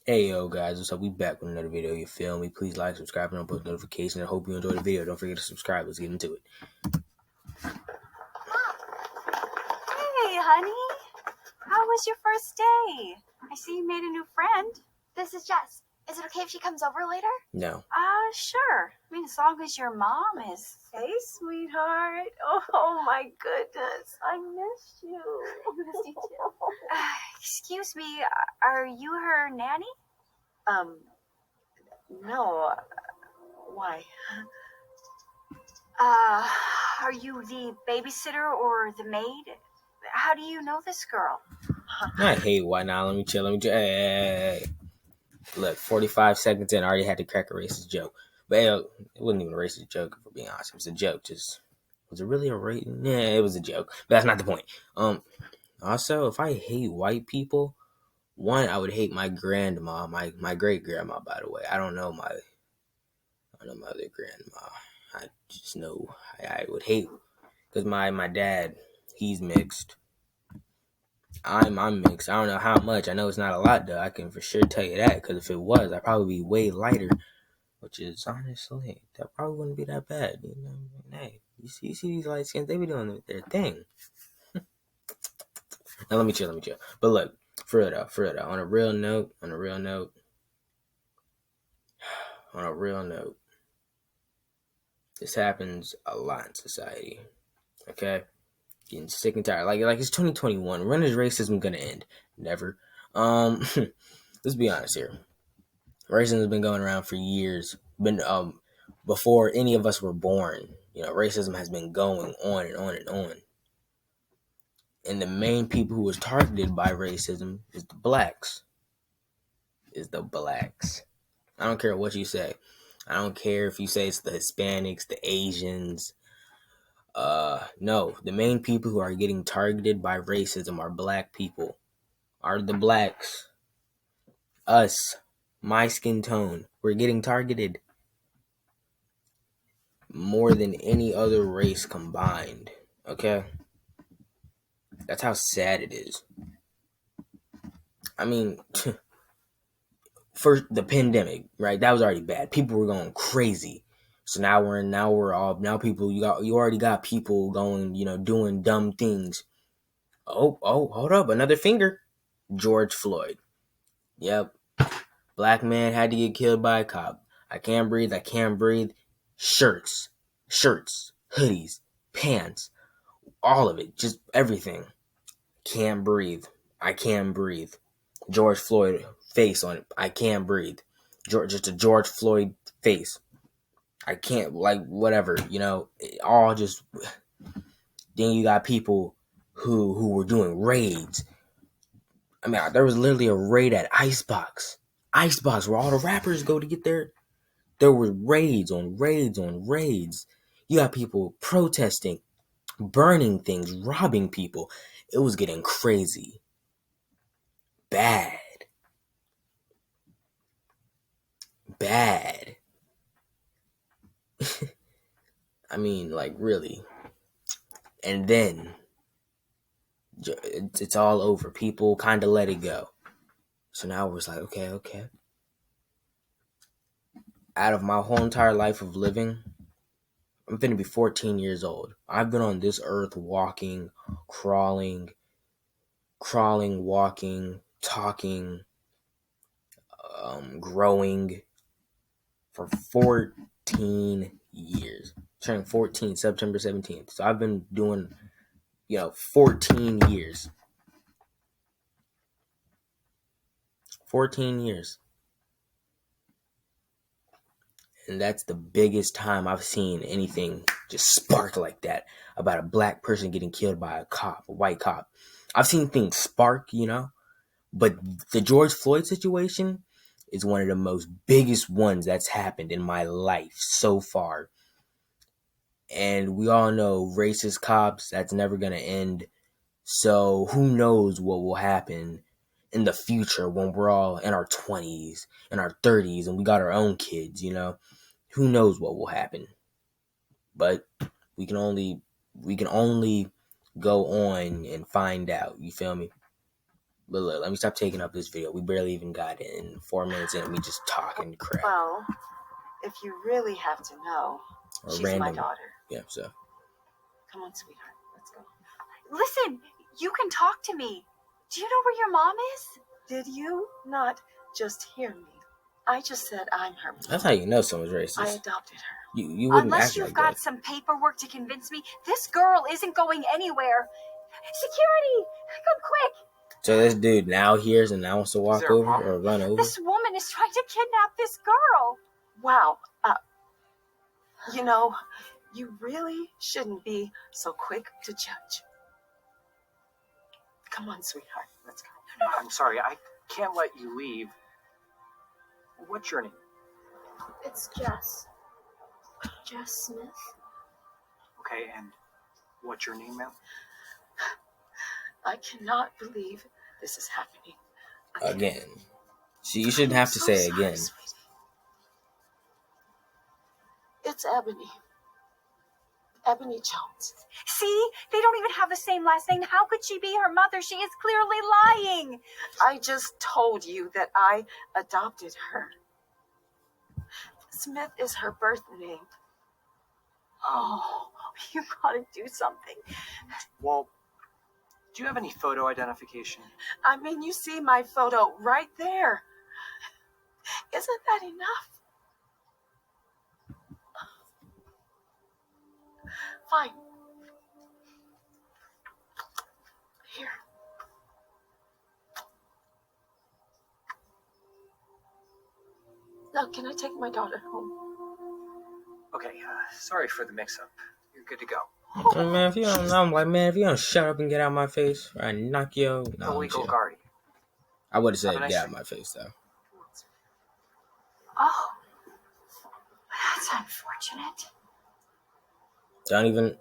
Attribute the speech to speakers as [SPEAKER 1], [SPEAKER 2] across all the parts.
[SPEAKER 1] Hey yo guys, what's up? We back with another video, you feel me? Please like, subscribe, and don't post notifications. I hope you enjoy the video. Don't forget to subscribe. Let's get into it.
[SPEAKER 2] Hey, honey. How was your first day? I see you made a new friend.
[SPEAKER 3] This is Jess. Is it okay if she comes over later?
[SPEAKER 1] No.
[SPEAKER 2] Sure. I mean, as long as your mom is. Hey, sweetheart. Oh my goodness. I missed you.
[SPEAKER 3] I missed you too.
[SPEAKER 2] Excuse me, are you her nanny?
[SPEAKER 4] No. Why?
[SPEAKER 2] Are you the babysitter or the maid? How do you know this girl?
[SPEAKER 1] I hate why now. Let me chill. Hey. Look, 45 seconds in, I already had to crack a racist joke. But hey, it wasn't even a racist joke, if we're being honest. It was a joke. Was it really a racist? Yeah, it was a joke. But that's not the point. Also, if I hate white people, one, I would hate my grandma, my great grandma, by the way. I don't know my other grandma. I just know I would hate because my dad, he's mixed. I'm mixed. I don't know how much. I know it's not a lot though. I can for sure tell you that because if it was, I'd probably be way lighter. Which is honestly, that probably wouldn't be that bad. You know, hey, you see these light skins, they be doing their thing. Now let me chill. But look, for real though, on a real note, this happens a lot in society. Okay, getting sick and tired. Like it's 2021. When is racism gonna end? Never. Let's be honest here. Racism has been going around for years. Before any of us were born. You know, racism has been going on and on and on. And the main people who was targeted by racism is the blacks. I don't care what you say. I don't care if you say it's the Hispanics, the Asians. No, the main people who are getting targeted by racism are black people. Are the blacks. Us. My skin tone. We're getting targeted more than any other race combined. Okay? That's how sad it is. I mean, first the pandemic, right? That was already bad. People were going crazy. So now people you already got people going, doing dumb things. Oh, hold up, another finger. George Floyd. Yep. Black man had to get killed by a cop. I can't breathe. Shirts, hoodies, pants, all of it, just everything. Can't breathe. I can't breathe. George Floyd face on it. I can't breathe. Just a George Floyd face. I can't, whatever, all just. Then you got people who were doing raids. I mean, there was literally a raid at Icebox, where all the rappers go to get their. There were raids on raids. You got people protesting, burning things, robbing people. It was getting crazy. Bad. I mean, really. And then it's all over. People kind of let it go. So now it was like, okay. Out of my whole entire life of living, I'm finna be 14 years old. I've been on this earth walking, crawling, walking, talking, growing for 14 years. Turning 14 September 17th. So I've been doing, 14 years. 14 years. And that's the biggest time I've seen anything just spark like that about a black person getting killed by a white cop. I've seen things spark, but the George Floyd situation is one of the most biggest ones that's happened in my life so far. And we all know racist cops, that's never going to end. So who knows what will happen in the future when we're all in our 20s, in our 30s, and we got our own kids, Who knows what will happen? But we can only go on and find out. You feel me? But look, let me stop taking up this video. We barely even got in 4 minutes in. We just talking crap.
[SPEAKER 4] Well, if you really have to know,
[SPEAKER 1] Or
[SPEAKER 4] she's
[SPEAKER 1] random.
[SPEAKER 4] my daughter.
[SPEAKER 1] Yeah, so.
[SPEAKER 4] Come on, sweetheart. Let's go.
[SPEAKER 2] Listen, you can talk to me. Do you know where your mom is?
[SPEAKER 4] Did you not just hear me? I just said I'm her mom.
[SPEAKER 1] That's how you know someone's racist.
[SPEAKER 4] I adopted her.
[SPEAKER 1] You wouldn't
[SPEAKER 2] Unless
[SPEAKER 1] act
[SPEAKER 2] you've
[SPEAKER 1] like
[SPEAKER 2] got
[SPEAKER 1] that.
[SPEAKER 2] some paperwork to convince me, this girl isn't going anywhere. Security, come quick.
[SPEAKER 1] So this dude now hears and now wants to walk
[SPEAKER 4] there a
[SPEAKER 1] over
[SPEAKER 4] problem?
[SPEAKER 1] or run over?
[SPEAKER 2] This woman is trying to kidnap this girl.
[SPEAKER 4] Wow. You know, you really shouldn't be so quick to judge. Come on, sweetheart. Let's go.
[SPEAKER 5] I'm sorry, I can't let you leave. What's your name?
[SPEAKER 3] It's Jess. Jess Smith.
[SPEAKER 5] Okay, and what's your name, ma'am?
[SPEAKER 4] I cannot believe this is happening
[SPEAKER 1] Again. So you shouldn't have to
[SPEAKER 4] I'm
[SPEAKER 1] say
[SPEAKER 4] so
[SPEAKER 1] it
[SPEAKER 4] sorry,
[SPEAKER 1] again.
[SPEAKER 4] sweetie. It's Ebony. Ebony Jones.
[SPEAKER 2] See, they don't even have the same last name. How could she be her mother? She is clearly lying.
[SPEAKER 4] I just told you that I adopted her. Smith is her birth name.
[SPEAKER 2] Oh, you gotta do something.
[SPEAKER 5] Well, do you have any photo identification?
[SPEAKER 4] I mean, you see my photo right there. Isn't that enough? Fine. Here. Now, can I take my daughter home?
[SPEAKER 5] Okay, sorry for the mix-up. You're good to go.
[SPEAKER 1] Hey, man, if you don't, I'm like, man, if you don't shut up and get out of my face, I knock you.
[SPEAKER 5] The
[SPEAKER 1] No,
[SPEAKER 5] legal
[SPEAKER 1] chill.
[SPEAKER 5] guardian.
[SPEAKER 1] I would have said
[SPEAKER 5] Have a nice
[SPEAKER 1] get out of
[SPEAKER 5] day.
[SPEAKER 1] my face though.
[SPEAKER 2] Oh, that's unfortunate.
[SPEAKER 1] Don't even.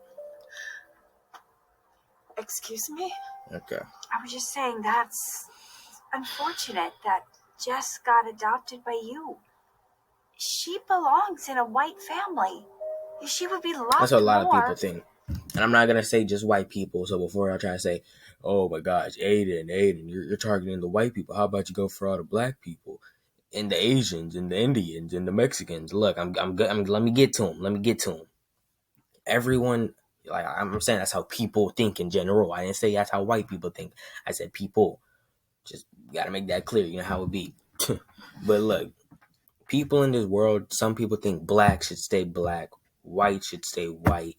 [SPEAKER 4] Excuse me?
[SPEAKER 1] Okay.
[SPEAKER 2] I was just saying that's unfortunate that Jess got adopted by you. She belongs in a white family. She would be loved
[SPEAKER 1] That's what a lot
[SPEAKER 2] more.
[SPEAKER 1] of people think. And I'm not gonna say just white people. So before I try to say, oh my gosh, Aiden, you're targeting the white people. How about you go for all the black people, and the Asians, and the Indians, and the Mexicans? Look, I'm good. Let me get to them. Everyone, like I'm saying, that's how people think in general. I didn't say that's how white people think. I said people. Just gotta make that clear. You know how it be. But look, people in this world. Some people think black should stay black, white should stay white.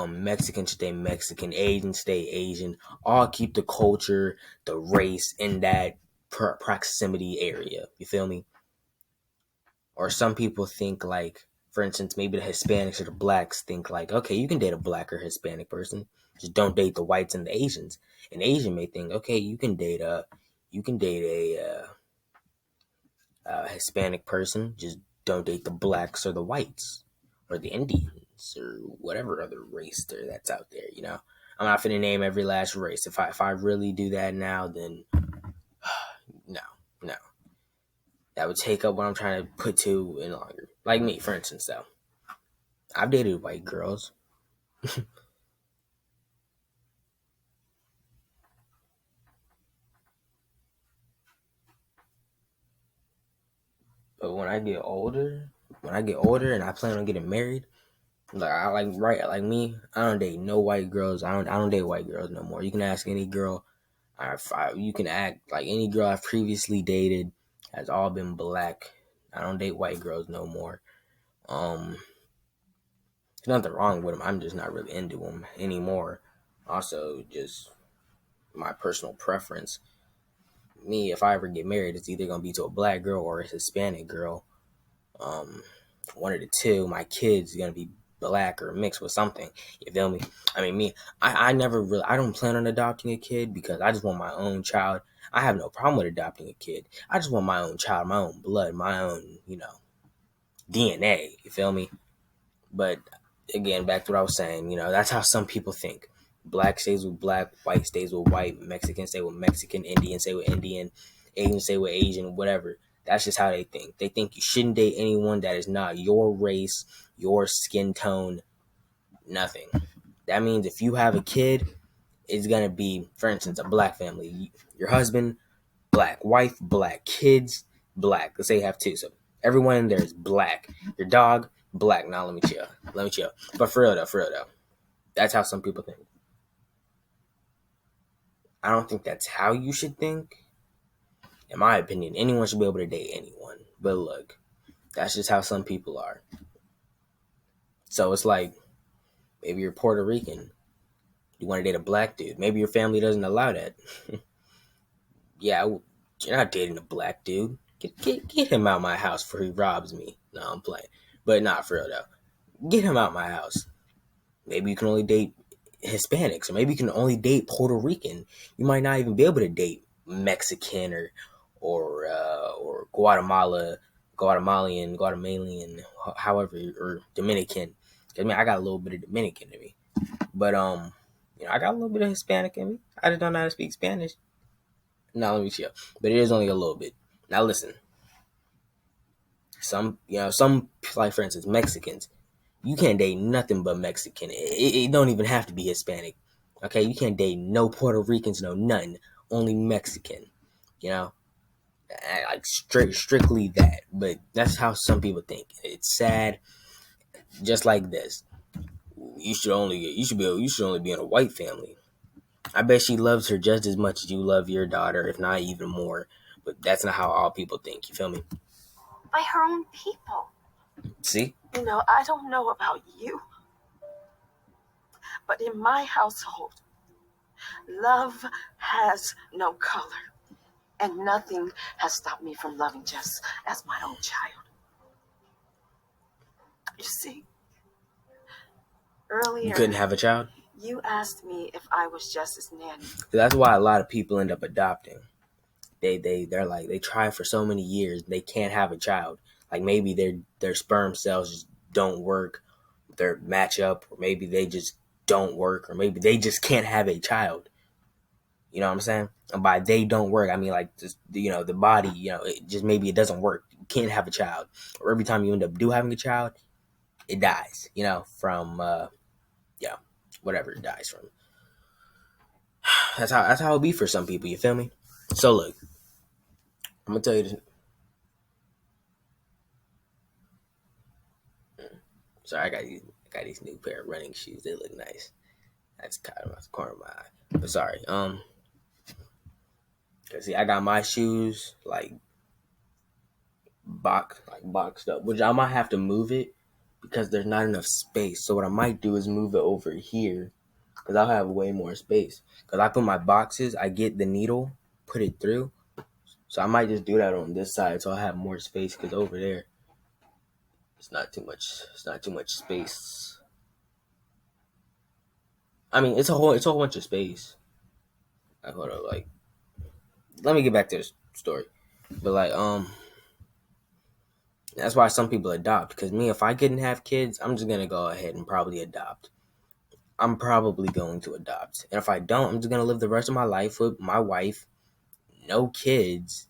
[SPEAKER 1] Mexican stay Mexican, Asian stay Asian. All keep the culture, the race in that proximity area. You feel me? Or some people think like, for instance, maybe the Hispanics or the blacks think like, okay, you can date a black or Hispanic person, just don't date the whites and the Asians. An Asian may think, okay, you can date a Hispanic person, just don't date the blacks or the whites or the Indians or whatever other race that's out there. You know, I'm not finna name every last race. If I really do that now, then no, that would take up what I'm trying to put to in longer. Like me, for instance, though, I've dated white girls. But when I get older and I plan on getting married, like me, I don't date no white girls. I don't date white girls no more. You can ask any girl. You can act like any girl I've previously dated has all been black. I don't date white girls no more. There's nothing wrong with them. I'm just not really into them anymore. Also, just my personal preference. Me, if I ever get married, it's either gonna be to a black girl or a Hispanic girl. One of the two. My kid's gonna be black or mixed with something. You feel me? I mean, I never really, I don't plan on adopting a kid because I just want my own child. I have no problem with adopting a kid. I just want my own child, my own blood, my own, DNA. You feel me? But again, back to what I was saying, that's how some people think. Black stays with black, white stays with white, Mexican stay with Mexican, Indian stay with Indian, Asian stay with Asian, whatever. That's just how they think. They think you shouldn't date anyone that is not your race, your skin tone, nothing. That means if you have a kid is gonna be, for instance, a black family. Your husband, black. Wife, black. Kids, black. Let's say you have two. So everyone in there is black. Your dog, black. Now let me chill. But for real though, that's how some people think. I don't think that's how you should think. In my opinion, anyone should be able to date anyone. But look, that's just how some people are. So it's like, maybe you're Puerto Rican. You want to date a black dude. Maybe your family doesn't allow that. Yeah, you're not dating a black dude. Get him out of my house before he robs me. No, I'm playing. But not for real, though. Get him out of my house. Maybe you can only date Hispanics, or maybe you can only date Puerto Rican. You might not even be able to date Mexican or Guatemalan, however, or Dominican. I mean, I got a little bit of Dominican in me, but I got a little bit of Hispanic in me. I just don't know how to speak Spanish. Now let me chill, but it is only a little bit. Now listen, some like for instance Mexicans, you can't date nothing but Mexican. It don't even have to be Hispanic. Okay, you can't date no Puerto Ricans, no none, only Mexican. You know, like strictly that. But that's how some people think. It's sad. Just like this, you should only be in a white family. I bet she loves her just as much as you love your daughter, if not even more. But that's not how all people think. You feel me?
[SPEAKER 2] By her own people.
[SPEAKER 1] See?
[SPEAKER 4] I don't know about you, but in my household, love has no color. And nothing has stopped me from loving Jess as my own child. You see,
[SPEAKER 1] You
[SPEAKER 4] earlier,
[SPEAKER 1] couldn't have a child?
[SPEAKER 4] you asked me if I was Jess's nanny.
[SPEAKER 1] That's why a lot of people end up adopting. They're like, they try for so many years, they can't have a child. Like maybe their sperm cells just don't work, their match up, or maybe they just don't work, or maybe they just can't have a child. You know what I'm saying? And by they don't work, I mean like just the body, it just maybe it doesn't work. You can't have a child, or every time you end up having a child, it dies. From whatever it dies from. That's how it be for some people. You feel me? So look, I'm gonna tell you this. Sorry, I got these new pair of running shoes. They look nice. That's kind of the corner of my eye. But sorry. Cause see, I got my shoes like boxed up, which I might have to move it because there's not enough space. So what I might do is move it over here because I'll have way more space. Cause I put my boxes, I get the needle, put it through. So I might just do that on this side, so I have more space. Cause over there, it's not too much. It's not too much space. I mean, it's a whole bunch of space. Hold up, like, let me get back to the story. But like, that's why some people adopt. Because me, if I couldn't have kids, I'm just gonna go ahead and probably adopt. I'm probably going to adopt, and if I don't, I'm just gonna live the rest of my life with my wife, no kids,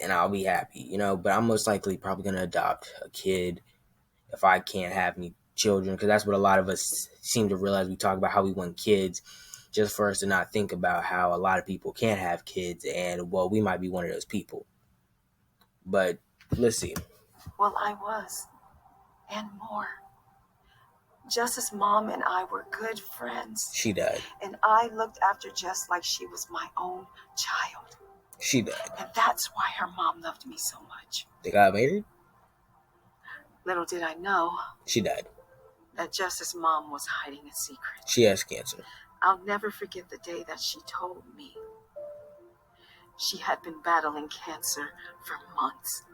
[SPEAKER 1] and I'll be happy, But I'm most likely probably gonna adopt a kid if I can't have any children, because that's what a lot of us seem to realize. We talk about how we want kids, just for us to not think about how a lot of people can't have kids, and well, we might be one of those people. But let's see.
[SPEAKER 4] Well, I was, and more. Jess's mom and I were good friends.
[SPEAKER 1] She died.
[SPEAKER 4] And I looked after Jess like she was my own child.
[SPEAKER 1] She died.
[SPEAKER 4] And that's why her mom loved me so much.
[SPEAKER 1] They got married?
[SPEAKER 4] Little did I know
[SPEAKER 1] She died.
[SPEAKER 4] that Jess's mom was hiding a secret.
[SPEAKER 1] She has cancer.
[SPEAKER 4] I'll never forget the day that she told me. She had been battling cancer for months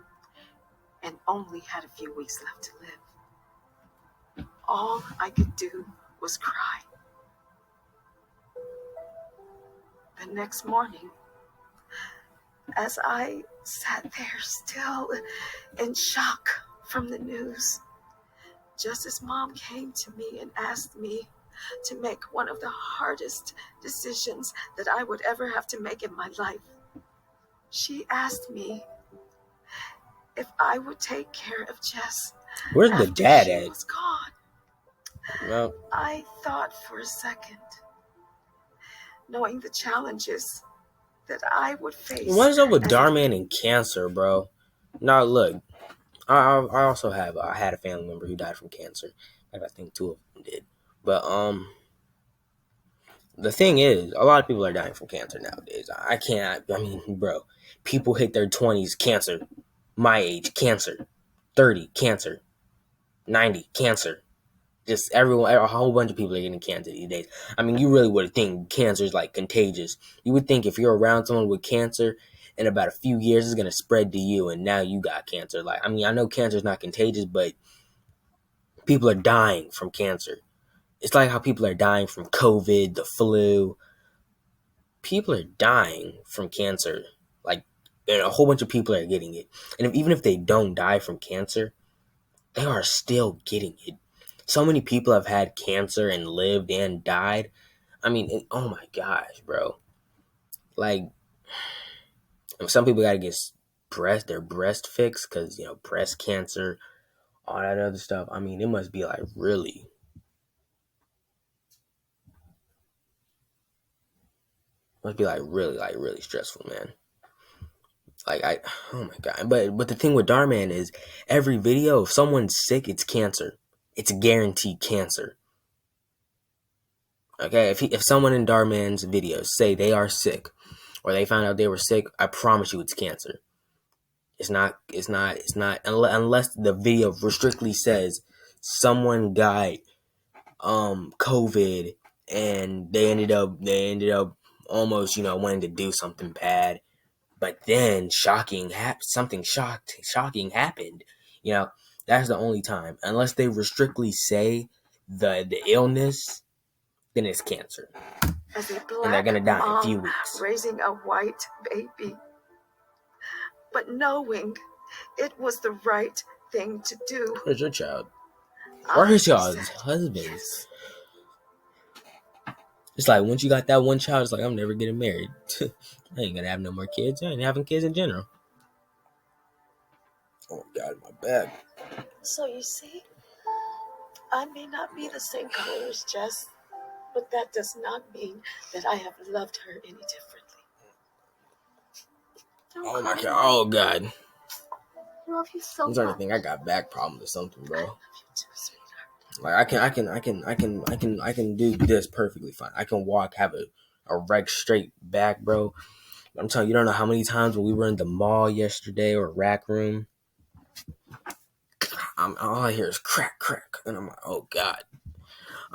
[SPEAKER 4] and only had a few weeks left to live. All I could do was cry. The next morning, as I sat there still in shock from the news, Jess's mom came to me and asked me to make one of the hardest decisions that I would ever have to make in my life. She asked me if I would take care of Jess.
[SPEAKER 1] Where's the dad at?
[SPEAKER 4] She was gone.
[SPEAKER 1] Well,
[SPEAKER 4] I thought for a second, knowing the challenges that I would face.
[SPEAKER 1] What is up with Darman and cancer, bro? Now look, I also have I had a family member who died from cancer. I think 2 of them did. But the thing is, a lot of people are dying from cancer nowadays. I can't. I mean, bro, people hit their 20s, cancer. My age, cancer. 30, cancer. 90, cancer. Just everyone, a whole bunch of people are getting cancer these days. I mean, you really would think cancer is like contagious. You would think if you're around someone with cancer, in about a few years, it's gonna spread to you, and now you got cancer. Like, I mean, I know cancer is not contagious, but people are dying from cancer. It's like how people are dying from COVID, the flu. People are dying from cancer. Like, and a whole bunch of people are getting it. And even if they don't die from cancer, they are still getting it. So many people have had cancer and lived and died. I mean, oh my gosh, bro. Like, some people gotta get their breast fixed because, breast cancer, all that other stuff. I mean, it must be like really really stressful, man. Oh my god. But the thing with Darman is every video, if someone's sick, it's cancer. It's guaranteed cancer. Okay, if someone in Darman's videos say they are sick, or they found out they were sick, I promise you it's cancer. It's not unless the video strictly says someone got COVID and they ended up almost wanting to do something bad, but then shocking happened. That's the only time. Unless they strictly say the illness, then it's cancer.
[SPEAKER 4] As a black
[SPEAKER 1] And they're gonna die in a few
[SPEAKER 4] mom
[SPEAKER 1] weeks.
[SPEAKER 4] raising a white baby, but knowing it was the right thing to do.
[SPEAKER 1] Where's your child? Where's y'all's husbands? It's like once you got that one child, it's like I'm never getting married. I ain't gonna have no more kids. I ain't having kids in general. Oh God, my back.
[SPEAKER 4] So you see, I may not be the same color as Jess, but that does not mean that I have loved her any differently.
[SPEAKER 1] Oh my God. Oh God.
[SPEAKER 3] I love you so
[SPEAKER 1] I'm
[SPEAKER 3] much.
[SPEAKER 1] starting to think I got back problems or something,
[SPEAKER 4] I
[SPEAKER 1] bro.
[SPEAKER 4] love you too, sweetheart.
[SPEAKER 1] Like I can do this perfectly fine. I can walk, have a wreck straight back, bro. I'm telling you, you don't know how many times when we were in the mall yesterday or rack room, all I hear is crack, crack, and I'm like, oh God.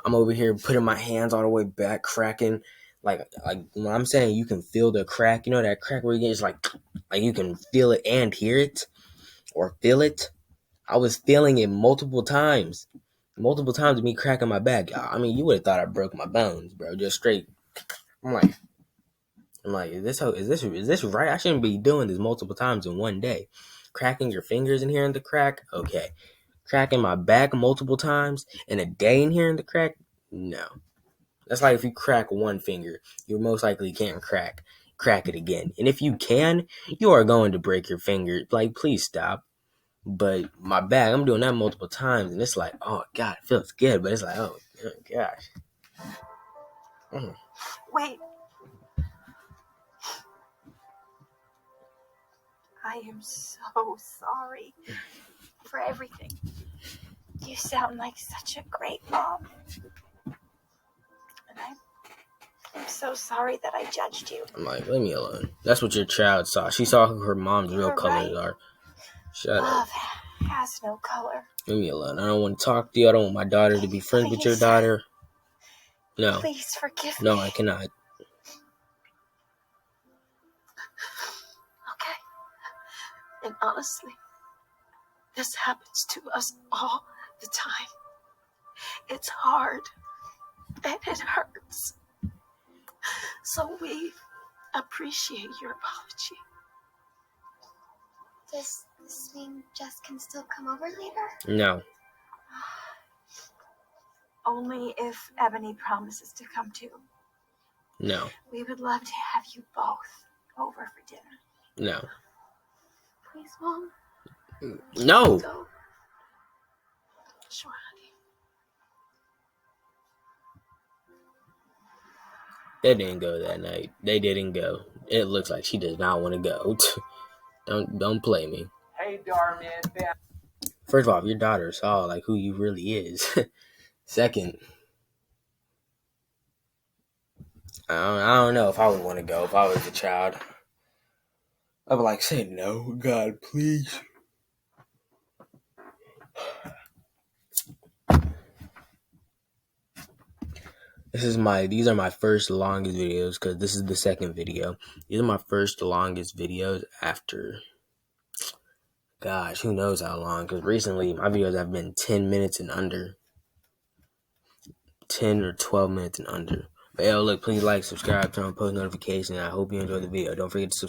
[SPEAKER 1] I'm over here putting my hands all the way back, cracking. Like when I'm saying you can feel the crack, that crack where you get, it's like you can feel it and hear it or feel it. I was feeling it multiple times of me cracking my back. I mean, you would have thought I broke my bones, bro. Just straight. I'm like, is this right? I shouldn't be doing this multiple times in one day. Cracking your fingers and hearing the crack, okay. Cracking my back multiple times in a day and hearing the crack, no. That's like if you crack one finger, you most likely can't crack it again. And if you can, you are going to break your finger. Like, please stop. But my back, I'm doing that multiple times, and it's like, oh God, it feels good, but it's like, oh gosh.
[SPEAKER 2] Wait. I am so sorry for everything. You sound like such a great mom. And I'm so sorry that I judged you.
[SPEAKER 1] I'm like, leave me alone. That's what your child saw. She saw who her mom's real colors are. Shut
[SPEAKER 2] Love
[SPEAKER 1] up.
[SPEAKER 2] has no color.
[SPEAKER 1] Leave me alone. I don't want to talk to you. I don't want my daughter to be friends with your daughter. No.
[SPEAKER 2] Please forgive me.
[SPEAKER 1] No, I cannot.
[SPEAKER 4] Okay. And honestly, this happens to us all the time. It's hard and it hurts. So we appreciate your apology.
[SPEAKER 3] Does this mean Jess can still come over later?
[SPEAKER 1] No.
[SPEAKER 2] Only if Ebony promises to come too.
[SPEAKER 1] No.
[SPEAKER 2] We would love to have you both over for dinner.
[SPEAKER 1] No.
[SPEAKER 3] Please, Mom.
[SPEAKER 1] No.
[SPEAKER 4] Go. Sure, honey.
[SPEAKER 1] They didn't go that night. They didn't go. It looks like she does not want to go. Don't play me.
[SPEAKER 5] Hey, Dhar, man.
[SPEAKER 1] First of all, if your daughter saw like who you really is. Second, I don't know if I would want to go if I was a child. I'd be like, say no, God, please. These are my first longest videos because this is the second video. These are my first longest videos after, gosh, who knows how long, because recently my videos have been 10 minutes and under. 10 or 12 minutes and under. But yo, look, please like, subscribe, turn on post notifications. I hope you enjoyed the video. Don't forget to subscribe.